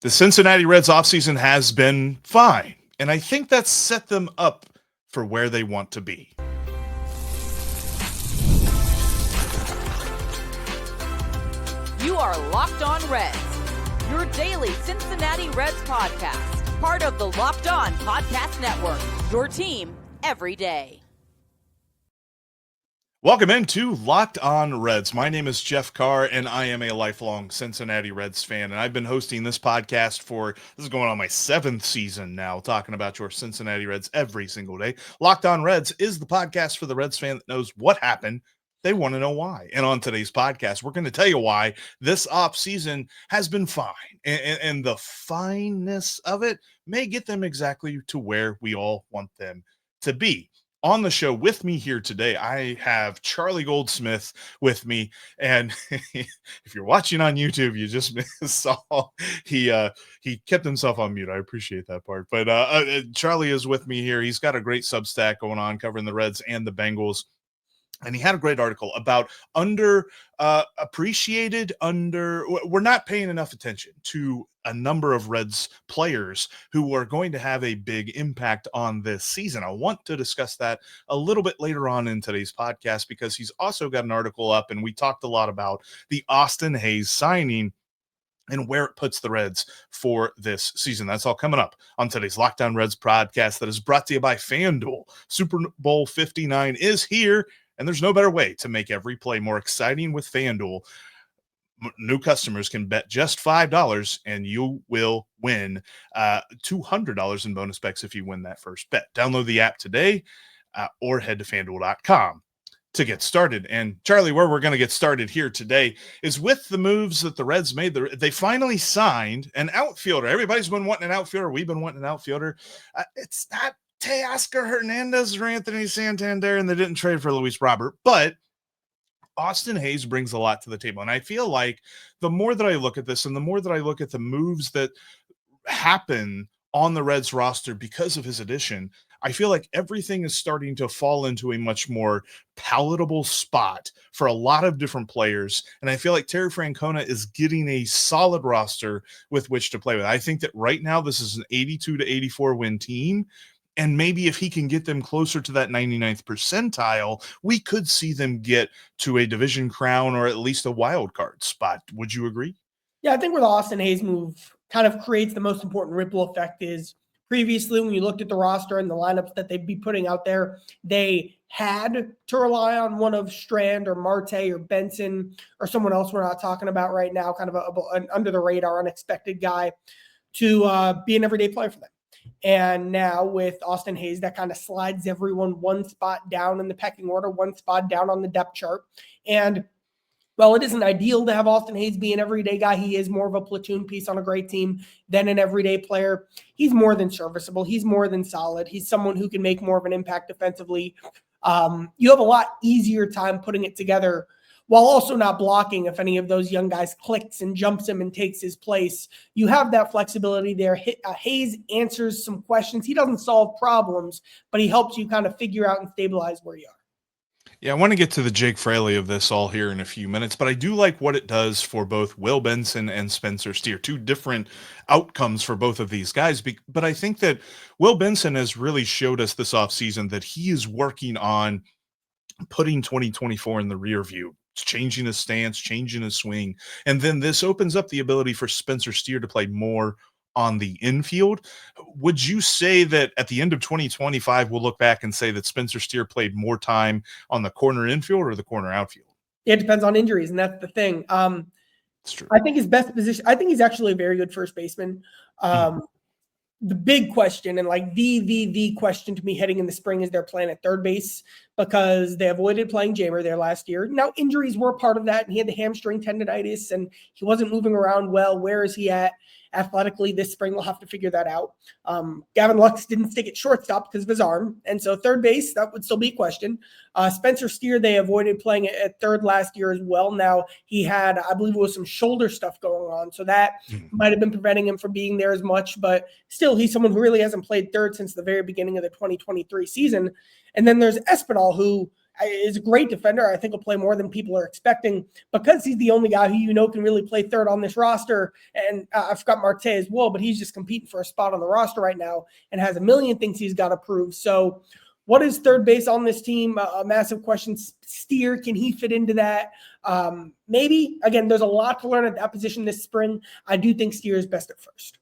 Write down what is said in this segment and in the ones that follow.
The Cincinnati Reds offseason has been fine, and I think that's set them up for where they want to be. You are Locked On Reds, your daily Cincinnati Reds podcast, part of the Locked On Podcast Network, your team every day. Welcome into Locked On Reds. My name is Jeff Carr, and I am a lifelong Cincinnati Reds fan, and I've been hosting this podcast this is going on my 7th season now, talking about your Cincinnati Reds every single day. Locked On Reds is the podcast for the Reds fan that knows what happened. They want to know why. And on today's podcast, we're going to tell you why this offseason has been fine. And the fineness of it may get them exactly to where we all want them to be. On the show with me here today, I have Charlie Goldsmith with me. And if you're watching on YouTube, you just saw he kept himself on mute. I appreciate that part. But Charlie is with me here. He's got a great Substack going on covering the Reds and the Bengals. And he had a great article about we're not paying enough attention to a number of Reds players who are going to have a big impact on this season. I want to discuss that a little bit later on in today's podcast, because he's also got an article up, and we talked a lot about the Austin Hays signing and where it puts the Reds for this season. That's all coming up on today's Locked On Reds podcast that is brought to you by FanDuel. Super Bowl 59 is here, and there's no better way to make every play more exciting with FanDuel. New customers can bet just $5, and you will win $200 in bonus bets if you win that first bet. Download the app today or head to FanDuel.com to get started. And Charlie, where we're going to get started here today is with the moves that the Reds made. They finally signed an outfielder. Everybody's been wanting an outfielder. We've been wanting an outfielder. It's not Teoscar Hernandez or Anthony Santander, and they didn't trade for Luis Robert, but Austin Hays brings a lot to the table. And I feel like the more that I look at this and the more that I look at the moves that happen on the Reds roster because of his addition, I feel like everything is starting to fall into a much more palatable spot for a lot of different players. And I feel like Terry Francona is getting a solid roster with which to play with. I think that right now this is an 82 to 84 win team. And maybe if he can get them closer to that 99th percentile, we could see them get to a division crown or at least a wild card spot. Would you agree? Yeah, I think where the Austin Hays move kind of creates the most important ripple effect is previously when you looked at the roster and the lineups that they'd be putting out there, they had to rely on one of Strand or Marte or Benson or someone else we're not talking about right now, kind of an under-the-radar, unexpected guy to be an everyday player for them. And now with Austin Hays, that kind of slides everyone one spot down in the pecking order, one spot down on the depth chart. And well, it isn't ideal to have Austin Hays be an everyday guy. He is more of a platoon piece on a great team than an everyday player. He's more than serviceable. He's more than solid. He's someone who can make more of an impact defensively. You have a lot easier time putting it together while also not blocking if any of those young guys clicks and jumps him and takes his place. You have that flexibility there. Hays answers some questions. He doesn't solve problems, but he helps you kind of figure out and stabilize where you are. Yeah, I want to get to the Jake Fraley of this all here in a few minutes, but I do like what it does for both Will Benson and Spencer Steer. Two different outcomes for both of these guys, but I think that Will Benson has really showed us this offseason that he is working on putting 2024 in the rear view, changing his stance, changing his swing. And then this opens up the ability for Spencer Steer to play more on the infield. Would you say that at the end of 2025, we'll look back and say that Spencer Steer played more time on the corner infield or the corner outfield? It depends on injuries, and that's the thing. It's true. I think his best position, I think he's actually a very good first baseman. The big question, and like the question to me heading in the spring, is their plan at third base, because they avoided playing Jamer there last year. Now, injuries were part of that, and he had the hamstring tendonitis, and he wasn't moving around well. Where is he at athletically this spring? We'll have to figure that out. Gavin Lux didn't stick at shortstop because of his arm, and so third base, that would still be a question. Spencer Steer, they avoided playing at third last year as well. Now, he had, I believe it was some shoulder stuff going on, so that might have been preventing him from being there as much, but still, he's someone who really hasn't played third since the very beginning of the 2023 season. And then there's Espinal, who is a great defender. I think he'll play more than people are expecting because he's the only guy who can really play third on this roster. And I forgot Marte as well, but he's just competing for a spot on the roster right now and has a million things he's got to prove. So what is third base on this team? A massive question. Steer, can he fit into that? Maybe. Again, there's a lot to learn at that position this spring. I do think Steer is best at first.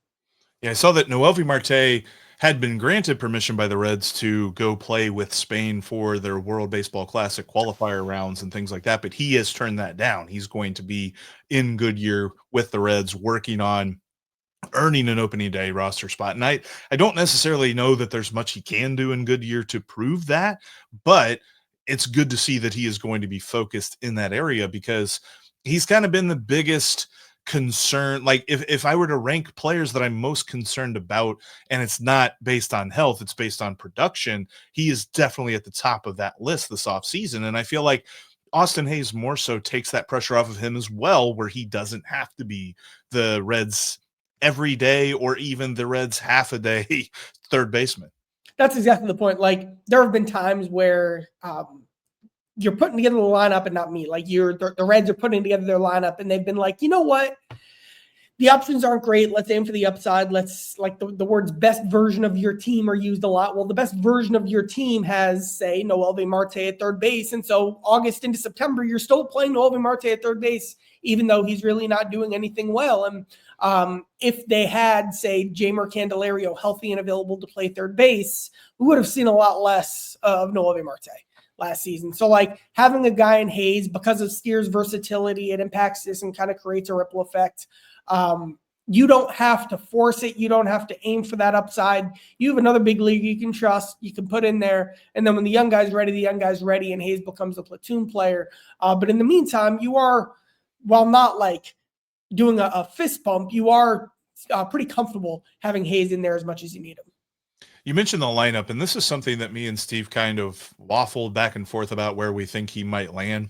Yeah, I saw that Noelvi Marte had been granted permission by the Reds to go play with Spain for their World Baseball Classic qualifier rounds and things like that, but he has turned that down. He's going to be in Goodyear with the Reds working on earning an opening day roster spot. And I don't necessarily know that there's much he can do in Goodyear to prove that, but it's good to see that he is going to be focused in that area because he's kind of been the biggest concern. Like if I were to rank players that I'm most concerned about, and it's not based on health, it's based on production, he is definitely at the top of that list this offseason. And I feel like Austin Hays more so takes that pressure off of him as well, where he doesn't have to be the Reds every day or even the Reds half a day third baseman. That's exactly the point. Like there have been times where you're putting together the lineup and not me. Like the Reds are putting together their lineup and they've been like, you know what? The options aren't great. Let's aim for the upside. Let's like the words best version of your team are used a lot. Well, the best version of your team has, say, Noelvi Marte at third base. And so August into September, you're still playing Noelvi Marte at third base, even though he's really not doing anything well. And if they had, say, Jeimer Candelario healthy and available to play third base, we would have seen a lot less of Noelvi Marte last season. So like having a guy in Hays, because of Steer's versatility, it impacts this and kind of creates a ripple effect. You don't have to force it. You don't have to aim for that upside. You have another big league you can trust, you can put in there. And then when the young guy's ready, and Hays becomes a platoon player. But in the meantime, you are, while not like doing a fist bump, you are pretty comfortable having Hays in there as much as you need him. You mentioned the lineup, and this is something that me and Steve kind of waffled back and forth about where we think he might land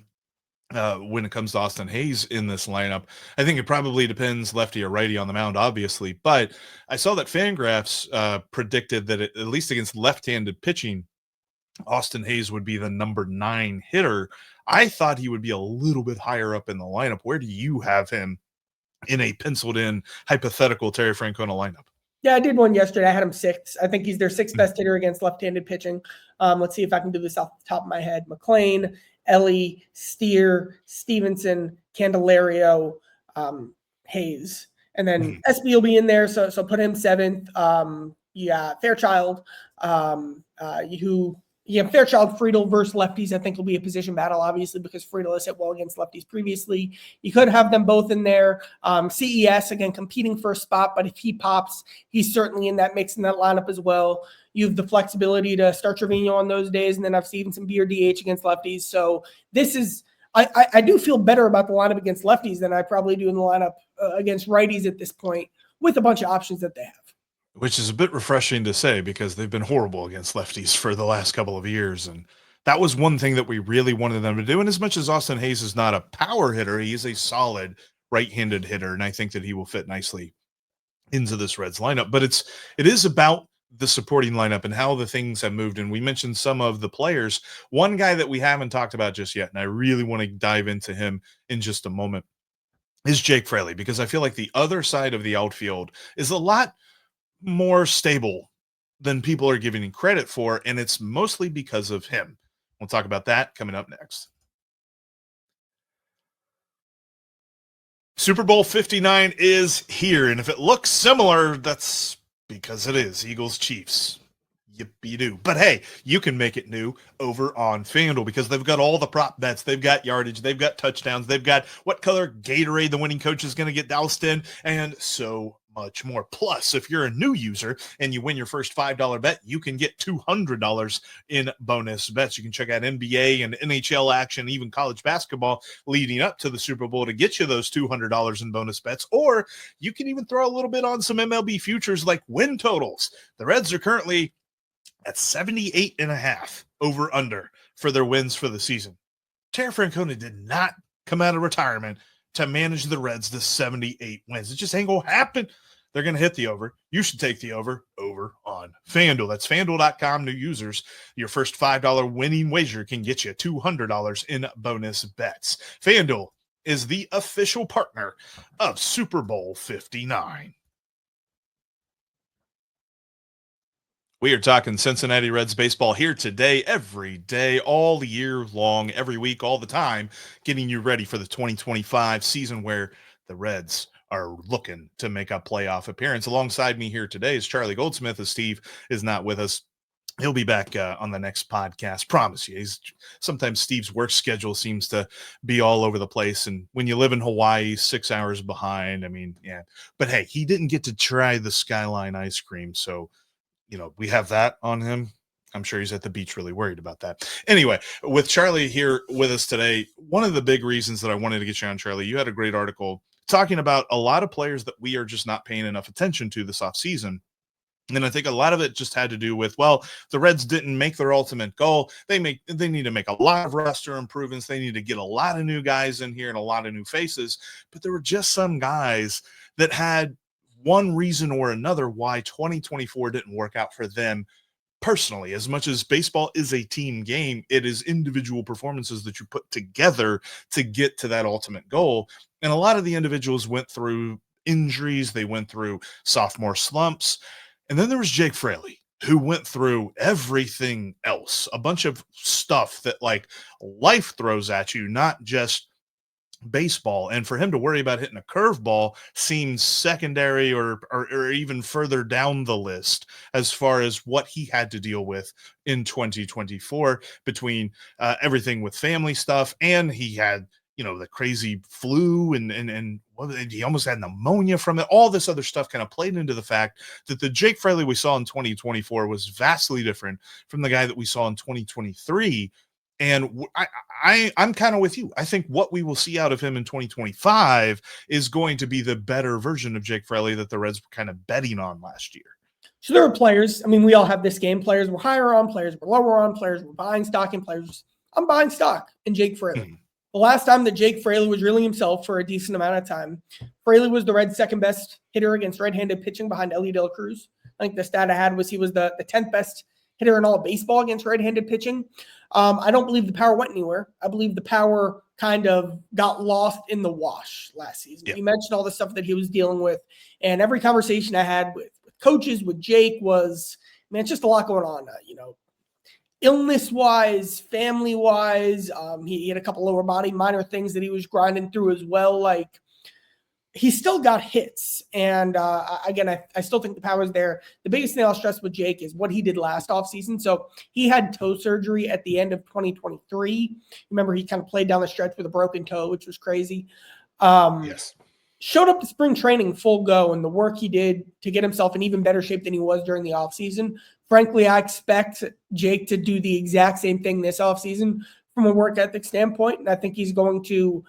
when it comes to Austin Hays in this lineup. I think it probably depends lefty or righty on the mound, obviously, but I saw that Fangraphs predicted that at least against left-handed pitching, Austin Hays would be the number 9 hitter. I thought he would be a little bit higher up in the lineup. Where do you have him in a penciled-in hypothetical Terry Francona lineup? Yeah, I did one yesterday. I had him 6th. I think he's their 6th best hitter against left-handed pitching. Let's see if I can do this off the top of my head. McLean, Ellie, Steer, Stevenson, Candelario, Hays. And then SB will be in there, so put him 7th. Fairchild, Fairchild, Friedl versus lefties, I think will be a position battle, obviously, because Friedl has hit well against lefties previously. You could have them both in there. CES, again, competing for a spot, but if he pops, he's certainly in that mix in that lineup as well. You have the flexibility to start Trevino on those days, and then have Stevenson be your DH against lefties. So this is, I do feel better about the lineup against lefties than I probably do in the lineup against righties at this point, with a bunch of options that they have. Which is a bit refreshing to say because they've been horrible against lefties for the last couple of years. And that was one thing that we really wanted them to do. And as much as Austin Hays is not a power hitter, he is a solid right-handed hitter. And I think that he will fit nicely into this Reds lineup. But it is about the supporting lineup and how the things have moved. And we mentioned some of the players. One guy that we haven't talked about just yet, and I really want to dive into him in just a moment, is Jake Fraley, because I feel like the other side of the outfield is a lot more stable than people are giving him credit for, and it's mostly because of him. We'll talk about that coming up next. Super Bowl 59 is here, and if it looks similar, that's because it is. Eagles Chiefs. Yippee-doo. But hey, you can make it new over on FanDuel because they've got all the prop bets. They've got yardage. They've got touchdowns. They've got what color Gatorade the winning coach is going to get doused in, and so much more. Plus, if you're a new user and you win your first $5 bet, you can get $200 in bonus bets. You can check out NBA and NHL action, even college basketball leading up to the Super Bowl to get you those $200 in bonus bets. Or you can even throw a little bit on some MLB futures like win totals. The Reds are currently at 78.5 over under for their wins for the season. Terry Francona did not come out of retirement to manage the Reds to 78 wins. It just ain't gonna happen. They're going to hit the over. You should take the over on FanDuel. That's FanDuel.com. New users, your first $5 winning wager can get you $200 in bonus bets. FanDuel is the official partner of Super Bowl 59. We are talking Cincinnati Reds baseball here today, every day, all year long, every week, all the time, getting you ready for the 2025 season where the Reds are looking to make a playoff appearance. Alongside me here today is Charlie Goldsmith, as Steve is not with us. He'll be back on the next podcast. Promise you. Sometimes Steve's work schedule seems to be all over the place. And when you live in Hawaii, 6 hours behind, I mean, yeah. But hey, he didn't get to try the Skyline ice cream. So, we have that on him. I'm sure he's at the beach really worried about that. Anyway, with Charlie here with us today, one of the big reasons that I wanted to get you on, Charlie, you had a great article talking about a lot of players that we are just not paying enough attention to this offseason. And I think a lot of it just had to do with, the Reds didn't make their ultimate goal. They need to make a lot of roster improvements. They need to get a lot of new guys in here and a lot of new faces. But there were just some guys that had one reason or another why 2024 didn't work out for them personally. As much as baseball is a team game, it is individual performances that you put together to get to that ultimate goal. And a lot of the individuals went through injuries. They went through sophomore slumps. And then there was Jake Fraley, who went through everything else, a bunch of stuff that life throws at you, not just baseball. And for him to worry about hitting a curveball seems secondary or even further down the list as far as what he had to deal with in 2024 between everything with family stuff. And he had, the crazy flu and he almost had pneumonia from it. All this other stuff kind of played into the fact that the Jake Fraley we saw in 2024 was vastly different from the guy that we saw in 2023. And I'm kind of with you. I think what we will see out of him in 2025 is going to be the better version of Jake Fraley that the Reds were kind of betting on last year. So there are players. I mean, we all have this game. Players we're higher on, players we're lower on, players we're buying stock in, players. I'm buying stock in Jake Fraley. The last time that Jake Fraley was really himself for a decent amount of time, Fraley was the Reds' second best hitter against right-handed pitching behind Ellie De La Cruz. I think the stat I had was he was the 10th best hitter in all of baseball against right-handed pitching. I don't believe the power went anywhere. I believe the power kind of got lost in the wash last season. Yeah. You mentioned all the stuff that he was dealing with, and every conversation I had with coaches, with Jake was, man, it's just a lot going on. Illness-wise, family-wise, he had a couple lower body minor things that he was grinding through as well. He still got hits. And again, I still think the power's there. The biggest thing I'll stress with Jake is what he did last offseason. So he had toe surgery at the end of 2023. Remember, he kind of played down the stretch with a broken toe, which was crazy. Yes. Showed up to spring training full go, and the work he did to get himself in even better shape than he was during the offseason. Frankly, I expect Jake to do the exact same thing this offseason from a work ethic standpoint, and I think he's going to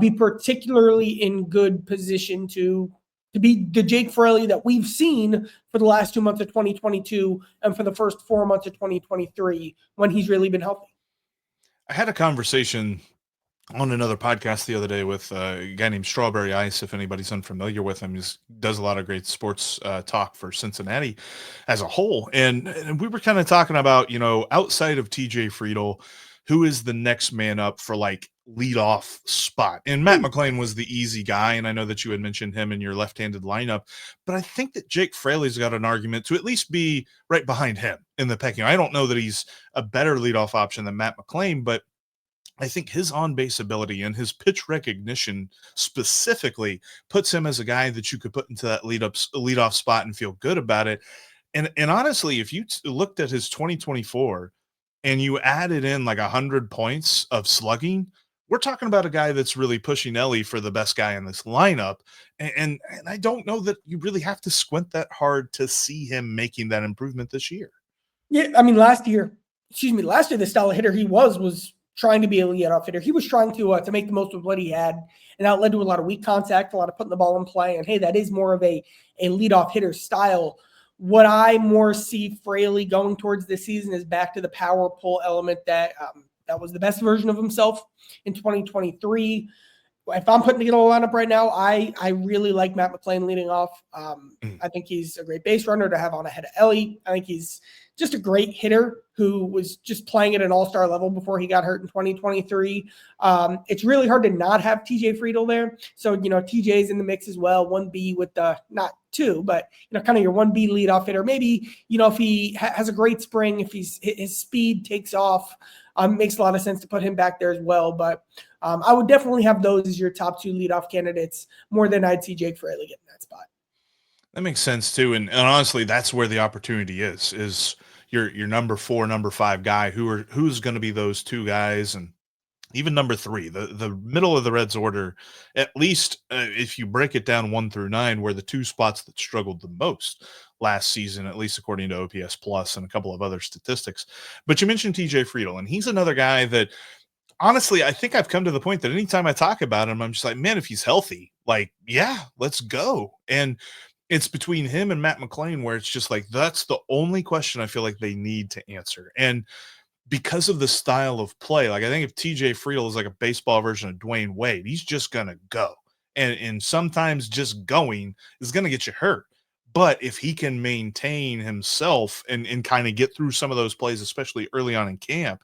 be particularly in good position to be the Jake Fraley that we've seen for the last 2 months of 2022 and for the first 4 months of 2023 when he's really been healthy. I had a conversation on another podcast the other day with a guy named Strawberry Ice. If anybody's unfamiliar with him, he does a lot of great sports talk for Cincinnati as a whole. And we were kind of talking about, outside of TJ Friedl, who is the next man up for leadoff spot. And Matt McClain was the easy guy. And I know that you had mentioned him in your left-handed lineup, but I think that Jake Fraley's got an argument to at least be right behind him in the pecking. I don't know that he's a better leadoff option than Matt McClain, but I think his on-base ability and his pitch recognition specifically puts him as a guy that you could put into that leadoff spot and feel good about it. And honestly, if you looked at his 2024 and you added in 100 points of slugging, we're talking about a guy that's really pushing Ellie for the best guy in this lineup. And I don't know that you really have to squint that hard to see him making that improvement this year. Yeah, I mean, last year, the style of hitter he was trying to be a leadoff hitter. He was trying to make the most of what he had, and that led to a lot of weak contact, a lot of putting the ball in play. And hey, that is more of a leadoff hitter style. What I more see Fraley going towards this season is back to the power pull element that was the best version of himself in 2023. if I'm putting together a lineup right now, I really like Matt McClain leading off. I think he's a great base runner to have on ahead of Ellie. I think he's just a great hitter who was just playing at an all-star level before he got hurt in 2023. It's really hard to not have TJ Friedl there. So, TJ's in the mix as well, 1B with the, not 2, but, kind of your 1B leadoff hitter. Maybe, if he has a great spring, if his speed takes off, makes a lot of sense to put him back there as well. But I would definitely have those as your top 2 leadoff candidates more than I'd see Jake Fraley get in that spot. That makes sense too. And honestly, that's where the opportunity is your number 4, number 5 guy who's going to be those 2 guys. And even number 3, the middle of the Reds order, at least if you break it down 1 through 9, were the 2 spots that struggled the most last season, at least according to OPS Plus and a couple of other statistics. But you mentioned TJ Friedl, and he's another guy that, honestly, I think I've come to the point that anytime I talk about him, I'm just like, man, if he's healthy, like, yeah, let's go. And it's between him and Matt McClain where it's just like, that's the only question I feel like they need to answer. And because of the style of play, like I think if TJ Friedl is like a baseball version of Dwayne Wade, he's just going to go. And sometimes just going is going to get you hurt. But if he can maintain himself and kind of get through some of those plays, especially early on in camp,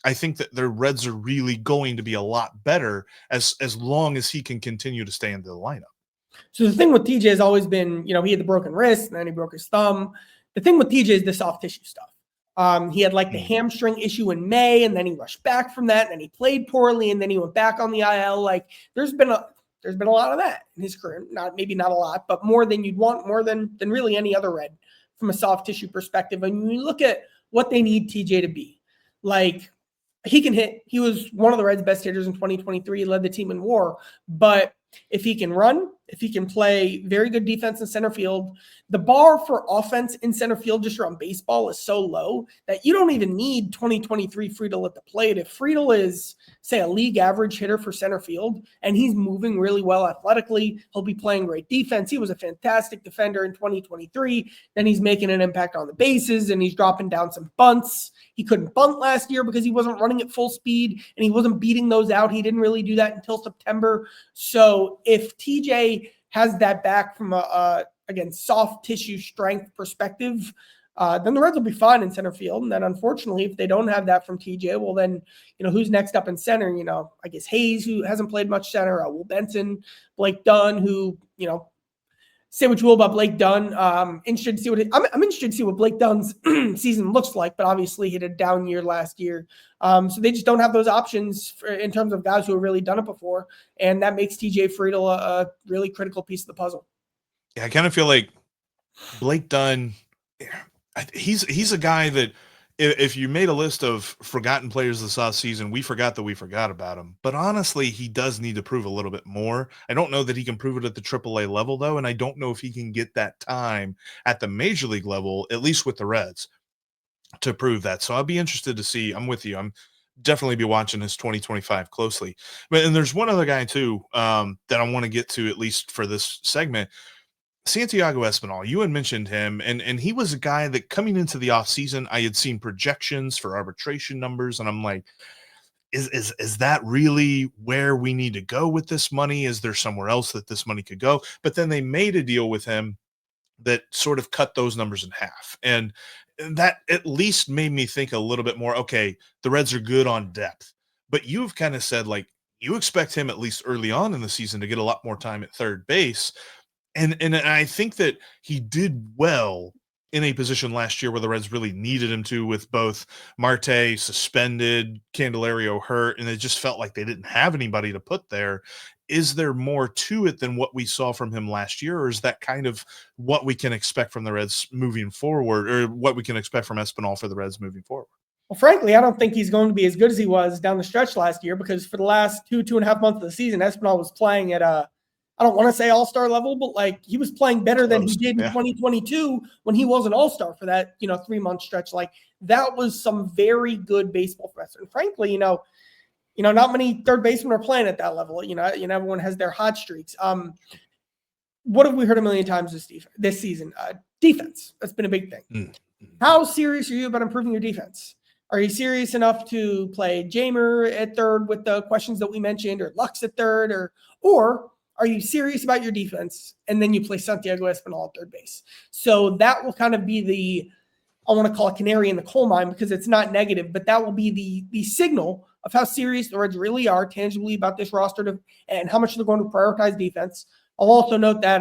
I think that the Reds are really going to be a lot better as long as he can continue to stay in the lineup. So the thing with TJ has always been, he had the broken wrist and then he broke his thumb. The thing with TJ is the soft tissue stuff. He had like the hamstring issue in May, and then he rushed back from that, and then he played poorly, and then he went back on the IL. Like there's been a lot of that in his career. Maybe not a lot, but more than you'd want, more than really any other Red from a soft tissue perspective. And when you look at what they need TJ to be, like he can hit. He was one of the Reds' best hitters in 2023. He led the team in WAR, but if he can run, if he can play very good defense in center field, the bar for offense in center field just around baseball is so low that you don't even need 2023 Friedl at the plate. If Friedl is, say, a league average hitter for center field and he's moving really well athletically, he'll be playing great defense. He was a fantastic defender in 2023. Then he's making an impact on the bases and he's dropping down some bunts. He couldn't bunt last year because he wasn't running at full speed and he wasn't beating those out. He didn't really do that until September. So if TJ has that back from again, soft tissue strength perspective, then the Reds will be fine in center field. And then unfortunately, if they don't have that from TJ, well then, who's next up in center? I guess Hayes, who hasn't played much center, Will Benson, Blake Dunn, who, say what you will about Blake Dunn. I'm interested to see what Blake Dunn's season looks like, but obviously he had a down year last year. So they just don't have those options in terms of guys who have really done it before. And that makes TJ Friedl a really critical piece of the puzzle. Yeah, I kind of feel like Blake Dunn, he's a guy that if you made a list of forgotten players this offseason, we forgot that we forgot about him. But honestly, he does need to prove a little bit more. I don't know that he can prove it at the AAA level, though, and I don't know if he can get that time at the major league level, at least with the Reds, to prove that. So I'll be interested to see. I'm with you. I'm definitely be watching his 2025 closely. And there's one other guy, too, that I want to get to, at least for this segment. Santiago Espinal, you had mentioned him, and he was a guy that coming into the offseason, I had seen projections for arbitration numbers, and I'm like, is that really where we need to go with this money? Is there somewhere else that this money could go? But then they made a deal with him that sort of cut those numbers in half, and that at least made me think a little bit more, okay, the Reds are good on depth, but you've kind of said, like, you expect him at least early on in the season to get a lot more time at third base. And I think that he did well in a position last year where the Reds really needed him to, with both Marte suspended, Candelario hurt, and it just felt like they didn't have anybody to put there. Is there more to it than what we saw from him last year, or is that kind of what we can expect from the Reds moving forward, or what we can expect from Espinal for the Reds moving forward? Well, frankly, I don't think he's going to be as good as he was down the stretch last year, because for the last 2.5 months of the season, Espinal was playing at I don't want to say all-star level, but like he was playing better than he did in 2022 when he was an all-star for that, 3-month stretch. Like that was some very good baseball for us. And frankly, not many third basemen are playing at that level. Everyone has their hot streaks. What have we heard a million times this season? Defense. That's been a big thing. Mm-hmm. How serious are you about improving your defense? Are you serious enough to play Jamer at third with the questions that we mentioned, or Lux at third, or are you serious about your defense? And then you play Santiago Espinal at third base. So that will kind of be I want to call it canary in the coal mine, because it's not negative, but that will be the signal of how serious the Reds really are tangibly about this roster and how much they're going to prioritize defense. I'll also note that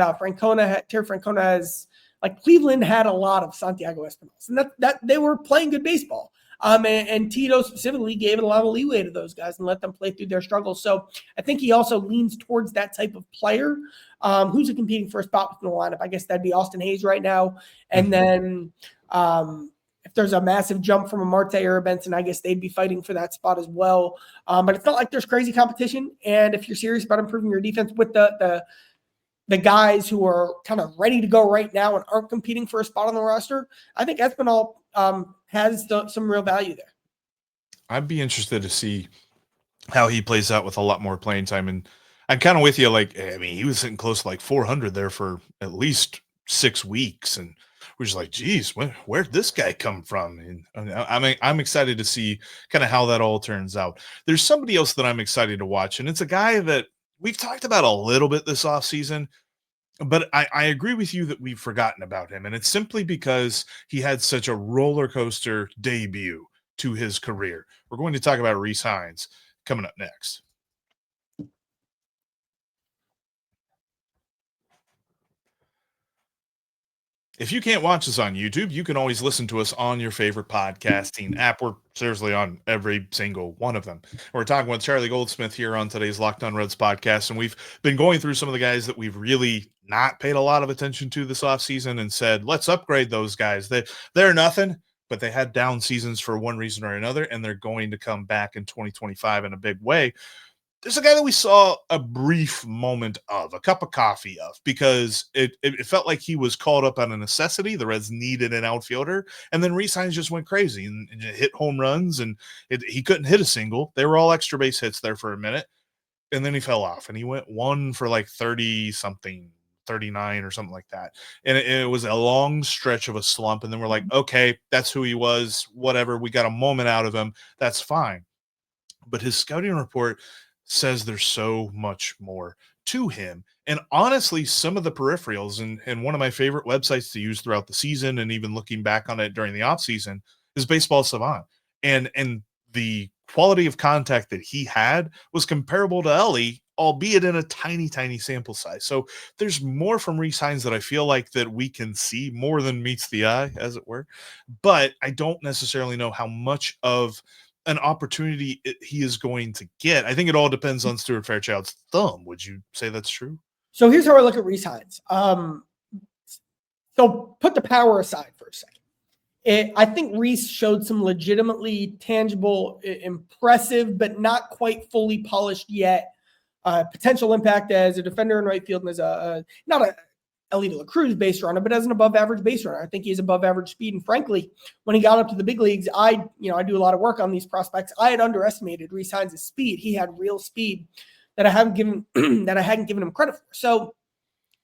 Terry Francona has, like, Cleveland had a lot of Santiago Espinal, and that they were playing good baseball. And Tito specifically gave it a lot of leeway to those guys and let them play through their struggles. So I think he also leans towards that type of player. Who's competing for a spot within the lineup? I guess that'd be Austin Hayes right now. And then if there's a massive jump from a Marte or a Benson, I guess they'd be fighting for that spot as well. But it's not like there's crazy competition. And if you're serious about improving your defense with the guys who are kind of ready to go right now and aren't competing for a spot on the roster, I think Espinal has some real value there. I'd be interested to see how he plays out with a lot more playing time. And I'm kind of with you. Like, I mean, he was sitting close to like 400 there for at least 6 weeks. And we're just like, geez, where'd this guy come from? And I'm excited to see kind of how that all turns out. There's somebody else that I'm excited to watch. And it's a guy that we've talked about a little bit this offseason, but I agree with you that we've forgotten about him. And it's simply because he had such a roller coaster debut to his career. We're going to talk about Rece Hinds coming up next. If you can't watch us on YouTube, you can always listen to us on your favorite podcasting app. We're seriously on every single one of them. We're talking with Charlie Goldsmith here on today's Locked On Reds podcast, and we've been going through some of the guys that we've really not paid a lot of attention to this offseason and said, let's upgrade those guys. They're nothing, but they had down seasons for one reason or another, and they're going to come back in 2025 in a big way. There's a guy that we saw a brief moment of, a cup of coffee of, because it felt like he was called up on a necessity. The Reds needed an outfielder, and then Rece Hinds just went crazy and hit home runs, and he couldn't hit a single. They were all extra base hits there for a minute, and then he fell off, and he went 1 for like 30-something, 39 or something like that. And it was a long stretch of a slump, and then we're like, okay, that's who he was, whatever. We got a moment out of him. That's fine. But his scouting report says there's so much more to him. And honestly, some of the peripherals, and one of my favorite websites to use throughout the season, and even looking back on it during the offseason, is Baseball Savant. And the quality of contact that he had was comparable to Ellie, albeit in a tiny, tiny sample size. So there's more from Rece Hinds that I feel like that we can see, more than meets the eye, as it were. But I don't necessarily know how much of an opportunity he is going to get. I think it all depends on Stuart Fairchild's thumb. Would you say that's true? So here's how I look at Rece Hinds. So put the power aside for a second. I think Rece showed some legitimately tangible, impressive, but not quite fully polished yet potential impact as a defender in right field, and as not a Ellie De La Cruz base runner, but as an above average base runner. I think he has above average speed. And frankly, when he got up to the big leagues, I do a lot of work on these prospects. I had underestimated Rece Hinds' speed. He had real speed that I hadn't given him credit for. So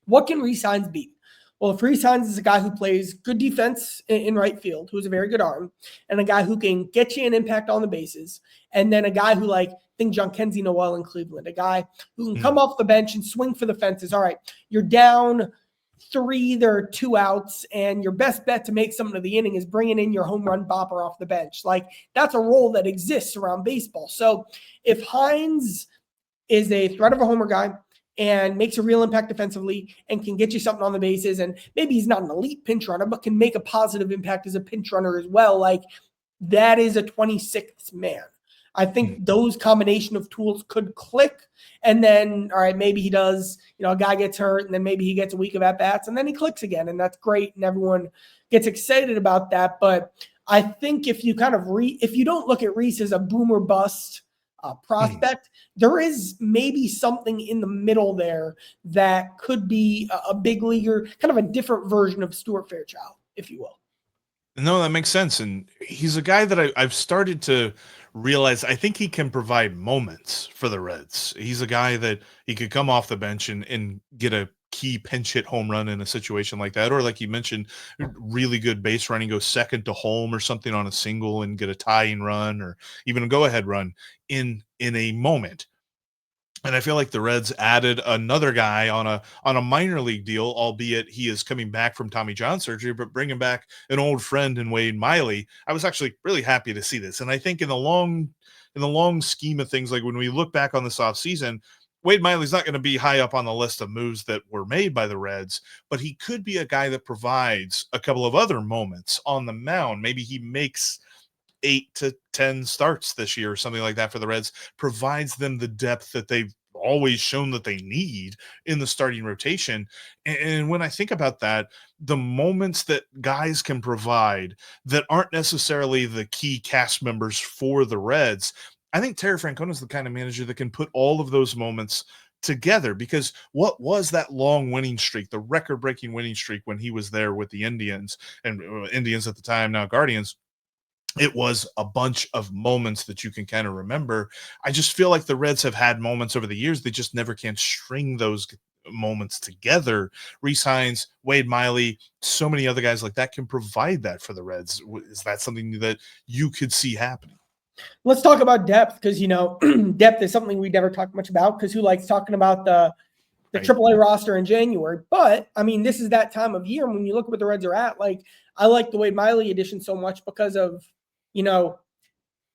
what can Rece Hinds be? Well, if Rece Hinds is a guy who plays good defense in right field, who has a very good arm, and a guy who can get you an impact on the bases, and then a guy who, like, think John Kenzie Noel in Cleveland, a guy who can come off the bench and swing for the fences. All right, you're down 3, there are 2 outs, and your best bet to make something of the inning is bringing in your home run bopper off the bench. Like, that's a role that exists around baseball. So if Hinds is a threat of a homer guy and makes a real impact defensively and can get you something on the bases, and maybe he's not an elite pinch runner, but can make a positive impact as a pinch runner as well, like, that is a 26th man. I think those combination of tools could click. And then, all right, maybe he does, a guy gets hurt, and then maybe he gets a week of at-bats, and then he clicks again. And that's great. And everyone gets excited about that. But I think if you if you don't look at Rece as a boomer bust prospect, there is maybe something in the middle there that could be a big leaguer, kind of a different version of Stuart Fairchild, if you will. No, that makes sense. And he's a guy that I've started to realize I think he can provide moments for the Reds. He's a guy that he could come off the bench and get a key pinch hit home run in a situation like that, or like you mentioned, really good base running, go second to home or something on a single and get a tying run or even a go ahead run in a moment. And I feel like the Reds added another guy on a minor league deal, albeit he is coming back from Tommy John surgery, but bringing back an old friend in Wade Miley. I was actually really happy to see this. And I think in the long scheme of things, like when we look back on this offseason, Wade Miley's not going to be high up on the list of moves that were made by the Reds, but he could be a guy that provides a couple of other moments on the mound. Maybe he makes 8 to 10 starts this year or something like that for the Reds, provides them the depth that they've always shown that they need in the starting rotation. And when I think about that, the moments that guys can provide that aren't necessarily the key cast members for the Reds, I think Terry Francona is the kind of manager that can put all of those moments together, because what was that long winning streak, the record-breaking winning streak when he was there with the Indians, and Indians at the time, now Guardians? It was a bunch of moments that you can kind of remember. I just feel like the Reds have had moments over the years. They just never can string those moments together. Rece Hinds, Wade Miley, so many other guys like that can provide that for the Reds. Is that something that you could see happening? Let's talk about depth, because, depth is something we never talk much about, because who likes talking about the Right. AAA roster in January? But, I mean, this is that time of year when you look at what the Reds are at. Like, I like the Wade Miley addition so much because of,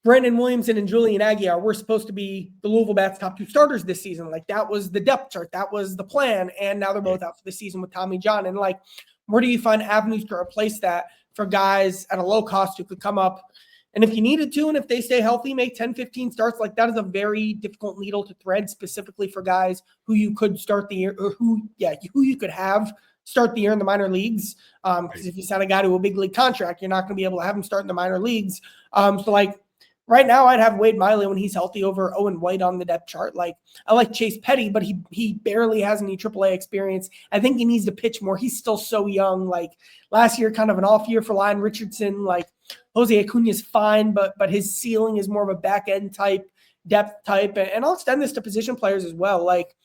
Brandon Williamson and Julian Aguilar were supposed to be the Louisville Bats' top 2 starters this season. Like, that was the depth chart. That was the plan. And now they're both out for the season with Tommy John. And, like, where do you find avenues to replace that for guys at a low cost who could come up? And if you needed to, and if they stay healthy, make 10, 15 starts, like, that is a very difficult needle to thread, specifically for guys who you could start the year, or who you could have start the year in the minor leagues. Because if you sign a guy to a big league contract, you're not going to be able to have him start in the minor leagues. So, like, right now, I'd have Wade Miley when he's healthy over Owen White on the depth chart. Like, I like Chase Petty, but he barely has any AAA experience. I think he needs to pitch more. He's still so young. Like, last year, kind of an off year for Lyon Richardson. Like, Jose Acuna is fine, but his ceiling is more of a back end type, depth type. And I'll extend this to position players as well. Like,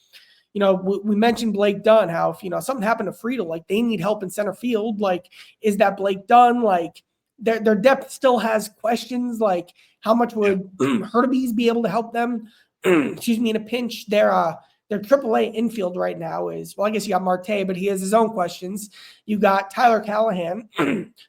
we mentioned Blake Dunn, how if, something happened to Friedl, like, they need help in center field. Like, is that Blake Dunn? Like, their depth still has questions. Like, how much would Hurtubise be able to help them? In a pinch. Their AAA infield right now is, well, I guess you got Marte, but he has his own questions. You got Tyler Callahan,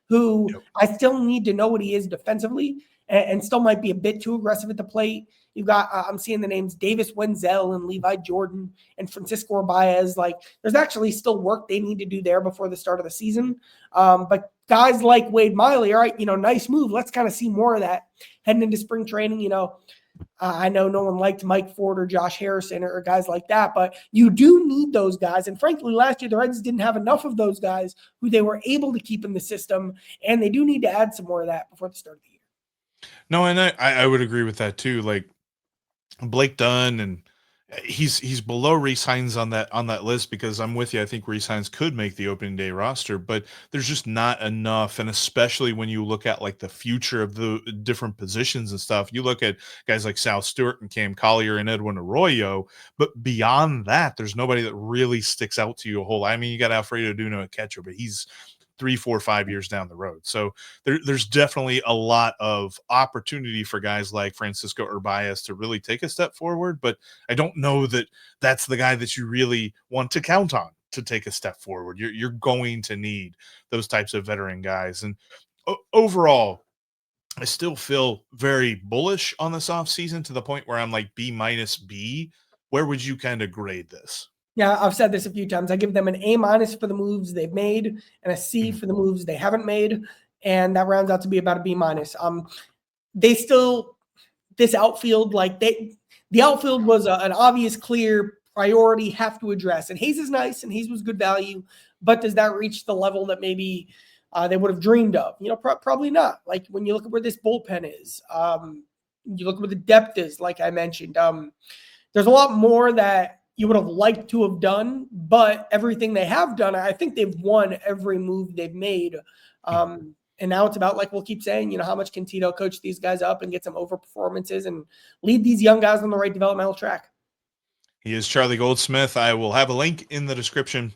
who I still need to know what he is defensively, and still might be a bit too aggressive at the plate. You've got, I'm seeing the names Davis Wenzel and Levi Jordan and Francisco Baez. Like, there's actually still work they need to do there before the start of the season. But guys like Wade Miley, all right, nice move. Let's kind of see more of that heading into spring training. I know no one liked Mike Ford or Josh Harrison or guys like that, but you do need those guys. And frankly, last year, the Reds didn't have enough of those guys who they were able to keep in the system. And they do need to add some more of that before the start of the year. No, and I would agree with that too. Like, Blake Dunn, and he's below Rece Hinds on that list, because I'm with you. I think Rece Hinds could make the opening day roster, but there's just not enough. And especially when you look at like the future of the different positions and stuff, you look at guys like Sal Stewart and Cam Collier and Edwin Arroyo, but beyond that, there's nobody that really sticks out to you a whole lot. I mean, you got Alfredo Duno at catcher, but he's 3, 4, 5 years down the road. So there's definitely a lot of opportunity for guys like Francisco Urbaez to really take a step forward, but I don't know that that's the guy that you really want to count on to take a step forward. You're going to need those types of veteran guys. And overall, I still feel very bullish on this offseason, to the point where I'm like B-B. Where would you kind of grade this? Yeah, I've said this a few times. I give them an A- for the moves they've made and a C for the moves they haven't made. And that rounds out to be about a B-. They still, this outfield, like the outfield was an obvious, clear priority, have to address. And Hayes is nice and Hayes was good value, but does that reach the level that maybe they would have dreamed of? Probably not. Like, when you look at where this bullpen is, you look at where the depth is, like I mentioned, there's a lot more that you would have liked to have done, but everything they have done, I think they've won every move they've made. And now it's about, like we'll keep saying, how much can Tito coach these guys up and get some over performances and lead these young guys on the right developmental track? He is Charlie Goldsmith. I will have a link in the description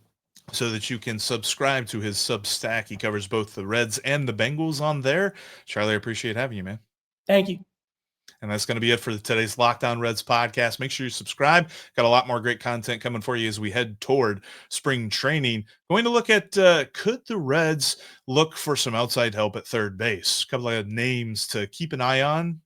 so that you can subscribe to his Substack. He covers both the Reds and the Bengals on there. Charlie, I appreciate having you, man. Thank you. And that's going to be it for today's Locked On Reds podcast. Make sure you subscribe. Got a lot more great content coming for you as we head toward spring training. Going to look at could the Reds look for some outside help at third base? A couple of names to keep an eye on.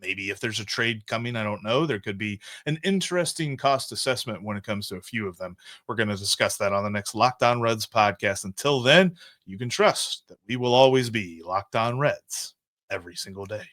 Maybe if there's a trade coming, I don't know. There could be an interesting cost assessment when it comes to a few of them. We're going to discuss that on the next Locked On Reds podcast. Until then, you can trust that we will always be Locked On Reds every single day.